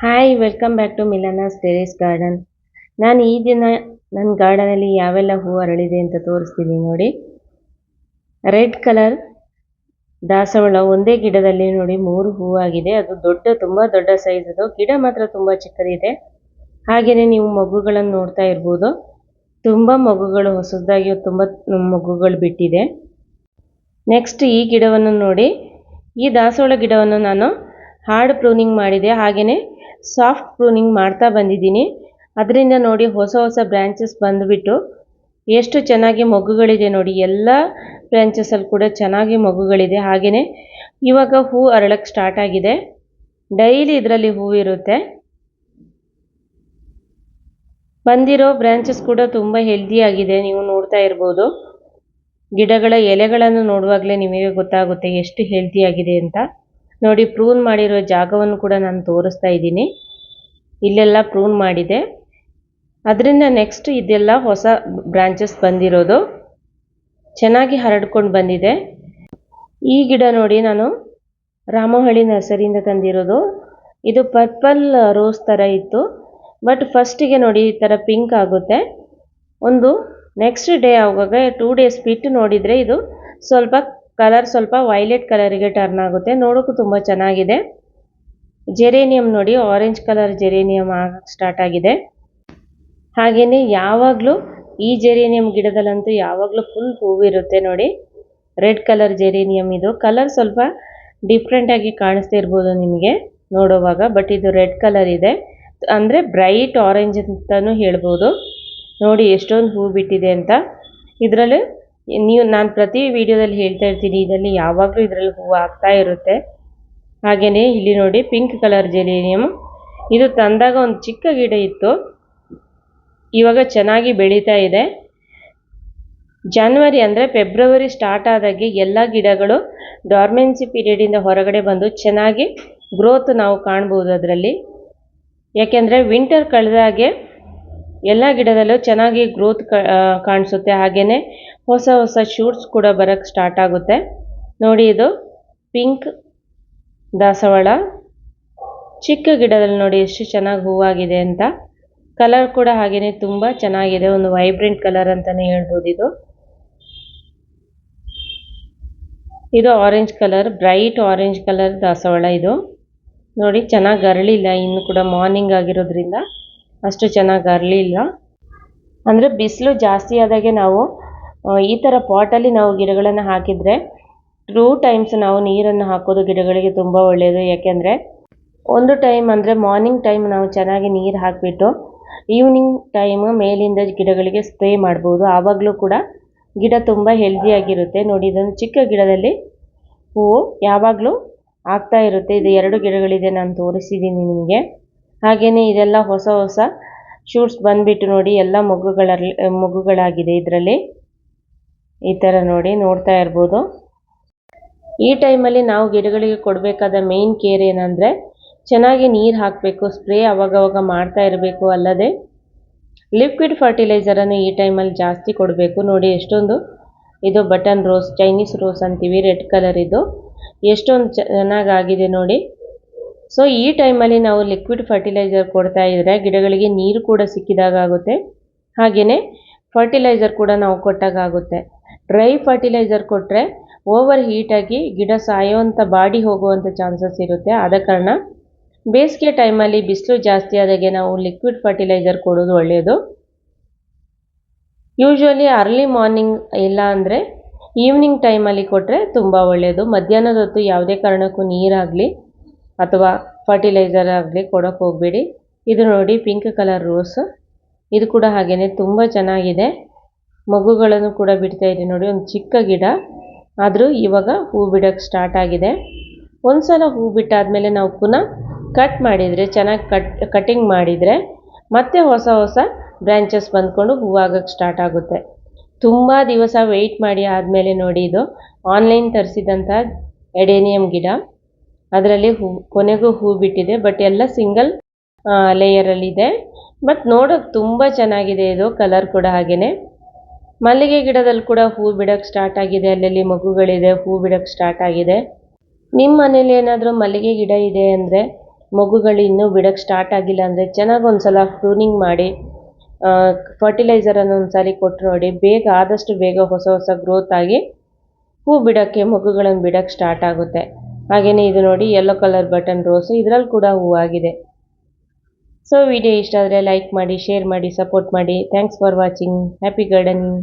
Hi, welcome back to Milana's terrace garden. ನಾನು ಈ ದಿನ ನನ್ನ ಗಾರ್ಡನಲ್ಲಿ ಯಾವೆಲ್ಲ ಹೂವು ಅರಳಿದೆ ಅಂತ ತೋರಿಸ್ತೀನಿ ನೋಡಿ. ರೆಡ್ ಕಲರ್ ದಾಸವಾಳ ಒಂದೇ ಗಿಡದಲ್ಲಿ ನೋಡಿ 3 ಹೂವಾಗಿದೆ. ಅದು ತುಂಬ ದೊಡ್ಡ ಸೈಜ್. ಅದು ಗಿಡ ಮಾತ್ರ ತುಂಬ ಚಿಕ್ಕದಿದೆ. ಹಾಗೆಯೇ ನೀವು ಮೊಗ್ಗುಗಳನ್ನು ನೋಡ್ತಾ ಇರ್ಬೋದು. ತುಂಬ ಮೊಗ್ಗುಗಳು ಹೊಸದಾಗಿ ತುಂಬ ಮೊಗ್ಗುಗಳು ಬಿಟ್ಟಿದೆ. ನೆಕ್ಸ್ಟ್ ಈ ಗಿಡವನ್ನು ನೋಡಿ. ಈ ದಾಸವಾಳ ಗಿಡವನ್ನು ನಾನು ಹಾರ್ಡ್ ಪ್ರೂನಿಂಗ್ ಮಾಡಿದೆ, ಹಾಗೆಯೇ ಸಾಫ್ಟ್ ಪ್ರೂನಿಂಗ್ ಮಾಡ್ತಾ ಬಂದಿದ್ದೀನಿ. ಅದರಿಂದ ನೋಡಿ ಹೊಸ ಬ್ರ್ಯಾಂಚಸ್ ಬಂದುಬಿಟ್ಟು ಎಷ್ಟು ಚೆನ್ನಾಗಿ ಮೊಗ್ಗುಗಳಿದೆ ನೋಡಿ. ಎಲ್ಲ ಬ್ರ್ಯಾಂಚಸಲ್ಲಿ ಕೂಡ ಚೆನ್ನಾಗಿ ಮೊಗ್ಗುಗಳಿದೆ. ಹಾಗೆಯೇ ಇವಾಗ ಹೂ ಅರಳಕ್ಕೆ ಸ್ಟಾರ್ಟ್ ಆಗಿದೆ. ಡೈಲಿ ಇದರಲ್ಲಿ ಹೂವು ಇರುತ್ತೆ. ಬಂದಿರೋ ಬ್ರ್ಯಾಂಚಸ್ ಕೂಡ ತುಂಬ ಹೆಲ್ದಿಯಾಗಿದೆ. ನೀವು ನೋಡ್ತಾ ಇರ್ಬೋದು. ಗಿಡಗಳ ಎಲೆಗಳನ್ನು ನೋಡುವಾಗಲೇ ನಿಮಗೆ ಗೊತ್ತಾಗುತ್ತೆ ಎಷ್ಟು ಹೆಲ್ದಿಯಾಗಿದೆ ಅಂತ. ನೋಡಿ, ಪ್ರೂನ್ ಮಾಡಿರೋ ಜಾಗವನ್ನು ಕೂಡ ನಾನು ತೋರಿಸ್ತಾ ಇದ್ದೀನಿ. ಇಲ್ಲೆಲ್ಲ ಪ್ರೂನ್ ಮಾಡಿದೆ. ಅದರಿಂದ ನೆಕ್ಸ್ಟ್ ಇದೆಲ್ಲ ಹೊಸ ಬ್ರಾಂಚಸ್ ಬಂದಿರೋದು ಚೆನ್ನಾಗಿ ಹರಡ್ಕೊಂಡು ಬಂದಿದೆ. ಈ ಗಿಡ ನೋಡಿ ನಾನು ರಾಮಹಳ್ಳಿ ನರ್ಸರಿಯಿಂದ ತಂದಿರೋದು. ಇದು ಪರ್ಪಲ್ ರೋಸ್ ಥರ ಇತ್ತು, ಬಟ್ ಫಸ್ಟಿಗೆ ನೋಡಿ ಈ ಥರ ಪಿಂಕ್ ಆಗುತ್ತೆ. ಒಂದು ನೆಕ್ಸ್ಟ್ ಡೇ ಆಗುವಾಗ 2 ಡೇಸ್ ಬಿಟ್ಟು ನೋಡಿದರೆ ಇದು ಸ್ವಲ್ಪ ವೈಲೆಟ್ ಕಲರಿಗೆ ಟರ್ನ್ ಆಗುತ್ತೆ. ನೋಡೋಕ್ಕೂ ತುಂಬ ಚೆನ್ನಾಗಿದೆ. ಜೆರೇನಿಯಂ ನೋಡಿ, ಆರೆಂಜ್ ಕಲರ್ ಜೆರೇನಿಯಂ ಆಗಕ್ಕೆ ಸ್ಟಾರ್ಟ್ ಆಗಿದೆ. ಹಾಗೆಯೇ ಯಾವಾಗಲೂ ಈ ಜೆರೇನಿಯಂ ಗಿಡದಲ್ಲಂತೂ ಯಾವಾಗಲೂ ಫುಲ್ ಹೂವಿರುತ್ತೆ ನೋಡಿ. Red colour geranium. ಇದು ಕಲರ್ ಸ್ವಲ್ಪ ಡಿಫ್ರೆಂಟಾಗಿ ಕಾಣಿಸ್ತಾ ಇರ್ಬೋದು ನಿಮಗೆ ನೋಡುವಾಗ, ಬಟ್ ಇದು ರೆಡ್ ಕಲರ್ ಇದೆ, ಅಂದರೆ ಬ್ರೈಟ್ ಆರೆಂಜ್ ಅಂತಲೂ ಹೇಳ್ಬೋದು. ನೋಡಿ ಎಷ್ಟೊಂದು ಹೂ ಬಿಟ್ಟಿದೆ ಅಂತ. ಇದರಲ್ಲಿ ನಾನು ಪ್ರತಿ ವಿಡಿಯೋದಲ್ಲಿ ಹೇಳ್ತಾ ಇರ್ತೀನಿ, ಇದರಲ್ಲಿ ಯಾವಾಗಲೂ ಇದರಲ್ಲಿ ಹೂವು ಆಗ್ತಾ ಇರುತ್ತೆ. ಹಾಗೆಯೇ ಇಲ್ಲಿ ನೋಡಿ ಪಿಂಕ್ ಕಲರ್ ಜೆರೇನಿಯಂ. ಇದು ತಂದಾಗ ಒಂದು ಚಿಕ್ಕ ಗಿಡ ಇತ್ತು, ಇವಾಗ ಚೆನ್ನಾಗಿ ಬೆಳೀತಾ ಇದೆ. ಜನವರಿ ಅಂದರೆ ಫೆಬ್ರವರಿ ಸ್ಟಾರ್ಟ್ ಆದಾಗೆ ಎಲ್ಲ ಗಿಡಗಳು ಡಾರ್ಮೆನ್ಸಿ ಪೀರಿಯಡಿಂದ ಹೊರಗಡೆ ಬಂದು ಚೆನ್ನಾಗಿ ಗ್ರೋತ್ ನಾವು ಕಾಣ್ಬೋದು ಅದರಲ್ಲಿ. ಯಾಕೆಂದರೆ ವಿಂಟರ್ ಕಳೆದಾಗೆ ಎಲ್ಲ ಗಿಡದಲ್ಲೂ ಚೆನ್ನಾಗಿ ಗ್ರೋತ್ ಕಾಣಿಸುತ್ತೆ. ಹಾಗೆಯೇ ಹೊಸ ಶೂಟ್ಸ್ ಕೂಡ ಬರೋಕ್ಕೆ ಸ್ಟಾರ್ಟ್ ಆಗುತ್ತೆ. ನೋಡಿ, ಇದು ಪಿಂಕ್ ದಾಸವಾಳ ಚಿಕ್ಕ ಗಿಡದಲ್ಲಿ ನೋಡಿ ಎಷ್ಟು ಚೆನ್ನಾಗಿ ಹೂವಾಗಿದೆ ಅಂತ. ಕಲರ್ ಕೂಡ ಹಾಗೆಯೇ ತುಂಬ ಚೆನ್ನಾಗಿದೆ. ಒಂದು ವೈಬ್ರೆಂಟ್ ಕಲರ್ ಅಂತಲೇ ಹೇಳ್ಬೋದು. ಇದು orange colour, bright orange colour ದಾಸವಾಳ. ಇದು ನೋಡಿ ಚೆನ್ನಾಗಿ ಅರಳಿಲ್ಲ, ಇನ್ನು ಕೂಡ ಮಾರ್ನಿಂಗ್ ಆಗಿರೋದ್ರಿಂದ ಅಷ್ಟು ಚೆನ್ನಾಗಿ ಅರಳಿಲ್ಲ. ಅಂದರೆ ಬಿಸಿಲು ಜಾಸ್ತಿ ಆದಾಗೆ ನಾವು ಈ ಥರ ಪಾಟಲ್ಲಿ ನಾವು ಗಿಡಗಳನ್ನು ಹಾಕಿದರೆ 2 ಟೈಮ್ಸ್ ನಾವು ನೀರನ್ನು ಹಾಕೋದು ಗಿಡಗಳಿಗೆ ತುಂಬ ಒಳ್ಳೆಯದು. ಯಾಕೆಂದರೆ ಒಂದು ಟೈಮ್ ಅಂದರೆ ಮಾರ್ನಿಂಗ್ ಟೈಮ್ ನಾವು ಚೆನ್ನಾಗಿ ನೀರು ಹಾಕಿಬಿಟ್ಟು ಈವ್ನಿಂಗ್ ಟೈಮ್ ಮೇಲಿಂದ ಗಿಡಗಳಿಗೆ ಸ್ಪ್ರೇ ಮಾಡ್ಬೋದು. ಆವಾಗಲೂ ಕೂಡ ಗಿಡ ತುಂಬ ಹೆಲ್ದಿಯಾಗಿರುತ್ತೆ. ನೋಡಿ, ಇದೊಂದು ಚಿಕ್ಕ ಗಿಡದಲ್ಲಿ ಹೂವು ಯಾವಾಗಲೂ ಆಗ್ತಾ ಇರುತ್ತೆ. ಇದು 2 ಗಿಡಗಳಿದೆ, ನಾನು ತೋರಿಸಿದ್ದೀನಿ ನಿಮಗೆ. ಹಾಗೆಯೇ ಇದೆಲ್ಲ ಹೊಸ ಶೂಟ್ಸ್ ಬಂದುಬಿಟ್ಟು ನೋಡಿ ಎಲ್ಲ ಮೊಗ್ಗುಗಳಾಗಿದೆ ಇದರಲ್ಲಿ. ಈ ಥರ ನೋಡಿ ನೋಡ್ತಾ ಇರ್ಬೋದು. ಈ ಟೈಮಲ್ಲಿ ನಾವು ಗಿಡಗಳಿಗೆ ಕೊಡಬೇಕಾದ ಮೇನ್ ಕೇರ್ ಏನಂದರೆ ಚೆನ್ನಾಗಿ ನೀರು ಹಾಕಬೇಕು, ಸ್ಪ್ರೇ ಅವಾಗವಾಗ ಮಾಡ್ತಾ ಇರಬೇಕು. ಅಲ್ಲದೆ ಲಿಕ್ವಿಡ್ ಫರ್ಟಿಲೈಸರನ್ನು ಈ ಟೈಮಲ್ಲಿ ಜಾಸ್ತಿ ಕೊಡಬೇಕು. ನೋಡಿ ಎಷ್ಟೊಂದು, ಇದು ಬಟನ್ ರೋಸ್, ಚೈನೀಸ್ ರೋಸ್ ಅಂತೀವಿ, ರೆಡ್ ಕಲರ್. ಇದು ಎಷ್ಟೊಂದು ಚೆನ್ನಾಗಾಗಿದೆ ನೋಡಿ. ಸೊ ಈ ಟೈಮಲ್ಲಿ ನಾವು ಲಿಕ್ವಿಡ್ ಫರ್ಟಿಲೈಸರ್ ಕೊಡ್ತಾ ಇದ್ದರೆ ಗಿಡಗಳಿಗೆ ನೀರು ಕೂಡ ಸಿಕ್ಕಿದಾಗುತ್ತೆ. ಹಾಗೆಯೇ ಫರ್ಟಿಲೈಸರ್ ಕೂಡ ನಾವು ಕೊಟ್ಟಾಗುತ್ತೆ. ಡ್ರೈ ಫರ್ಟಿಲೈಸರ್ ಕೊಟ್ಟರೆ ಓವರ್ ಹೀಟಾಗಿ ಗಿಡ ಸಾಯೋವಂಥ ಬಾಡಿ ಹೋಗುವಂಥ ಚಾನ್ಸಸ್ ಇರುತ್ತೆ. ಆದ ಕಾರಣ ಬೇಸಿಗೆ ಟೈಮಲ್ಲಿ ಬಿಸಿಲು ಜಾಸ್ತಿ ಆದಾಗೆ ನಾವು ಲಿಕ್ವಿಡ್ ಫರ್ಟಿಲೈಸರ್ ಕೊಡೋದು ಒಳ್ಳೆಯದು. ಯೂಶ್ವಲಿ ಅರ್ಲಿ ಮಾರ್ನಿಂಗ್ ಇಲ್ಲ ಅಂದರೆ ಈವ್ನಿಂಗ್ ಟೈಮಲ್ಲಿ ಕೊಟ್ಟರೆ ತುಂಬ ಒಳ್ಳೆಯದು. ಮಧ್ಯಾಹ್ನದ ಹೊತ್ತು ಯಾವುದೇ ಕಾರಣಕ್ಕೂ ನೀರಾಗಲಿ ಅಥವಾ ಫರ್ಟಿಲೈಸರ್ ಆಗಲಿ ಕೊಡೋಕ್ಕೆ ಹೋಗಬೇಡಿ. ಇದು ನೋಡಿ ಪಿಂಕ್ ಕಲರ್ ರೋಸ್. ಇದು ಕೂಡ ಹಾಗೆಯೇ ತುಂಬ ಚೆನ್ನಾಗಿದೆ. ಮೊಗ್ಗುಗಳನ್ನು ಕೂಡ ಬಿಡ್ತಾ ಇದೆ ನೋಡಿ. ಒಂದು ಚಿಕ್ಕ ಗಿಡ ಆದರೂ ಇವಾಗ ಹೂ ಬಿಡೋಕ್ಕೆ ಸ್ಟಾರ್ಟ್ ಆಗಿದೆ. ಒಂದು ಸಲ ಹೂ ಬಿಟ್ಟಾದಮೇಲೆ ನಾವು ಪುನಃ ಕಟ್ ಮಾಡಿದರೆ, ಚೆನ್ನಾಗಿ ಕಟಿಂಗ್ ಮಾಡಿದರೆ ಮತ್ತೆ ಹೊಸ ಬ್ರ್ಯಾಂಚಸ್ ಬಂದ್ಕೊಂಡು ಹೂವಾಗಕ್ಕೆ ಸ್ಟಾರ್ಟ್ ಆಗುತ್ತೆ. ತುಂಬ ದಿವಸ ವೆಯ್ಟ್ ಮಾಡಿ ಆದಮೇಲೆ ನೋಡಿ, ಇದು ಆನ್ಲೈನ್ ತರಿಸಿದಂಥ ಎಡೇನಿಯಂ ಗಿಡ. ಅದರಲ್ಲಿ ಕೊನೆಗೂ ಹೂ ಬಿಟ್ಟಿದೆ, ಬಟ್ ಎಲ್ಲ ಸಿಂಗಲ್ ಲೇಯರಲ್ಲಿದೆ. ಬಟ್ ನೋಡೋಕ್ಕೆ ತುಂಬ ಚೆನ್ನಾಗಿದೆ. ಇದು ಕಲರ್ ಕೂಡ ಹಾಗೆಯೇ. ಮಲ್ಲಿಗೆ ಗಿಡದಲ್ಲಿ ಕೂಡ ಹೂ ಬಿಡೋಕ್ಕೆ ಸ್ಟಾರ್ಟ್ ಆಗಿದೆ. ಅಲ್ಲಲ್ಲಿ ಮಗುಗಳಿದೆ, ಹೂ ಬಿಡೋಕ್ಕೆ ಸ್ಟಾರ್ಟ್ ಆಗಿದೆ. ನಿಮ್ಮ ಮನೇಲಿ ಏನಾದರೂ ಮಲ್ಲಿಗೆ ಗಿಡ ಇದೆ ಅಂದರೆ ಮೊಗ್ಗುಗಳು ಇನ್ನೂ ಬಿಡೋಕ್ಕೆ ಸ್ಟಾರ್ಟ್ ಆಗಿಲ್ಲ ಅಂದರೆ ಚೆನ್ನಾಗಿ ಒಂದು ಸಲ ಪ್ರೂನಿಂಗ್ ಮಾಡಿ ಫರ್ಟಿಲೈಸರನ್ನು ಒಂದು ಸಾರಿ ಕೊಟ್ಟು ನೋಡಿ, ಬೇಗ ಆದಷ್ಟು ಬೇಗ ಹೊಸ ಹೊಸ ಗ್ರೋತ್ ಆಗಿ ಹೂ ಬಿಡೋಕ್ಕೆ ಮೊಗ್ಗುಗಳನ್ನು ಬಿಡೋಕ್ಕೆ ಸ್ಟಾರ್ಟ್ ಆಗುತ್ತೆ. ಹಾಗೆಯೇ ಇದು ನೋಡಿ ಯೆಲ್ಲೋ ಕಲರ್ ಬಟನ್ ರೋಸು, ಇದರಲ್ಲಿ ಕೂಡ ಹೂವಾಗಿದೆ. ಸೊ ವಿಡಿಯೋ ಇಷ್ಟ ಆದರೆ ಲೈಕ್ ಮಾಡಿ, ಶೇರ್ ಮಾಡಿ, ಸಪೋರ್ಟ್ ಮಾಡಿ. Thanks for watching. Happy gardening.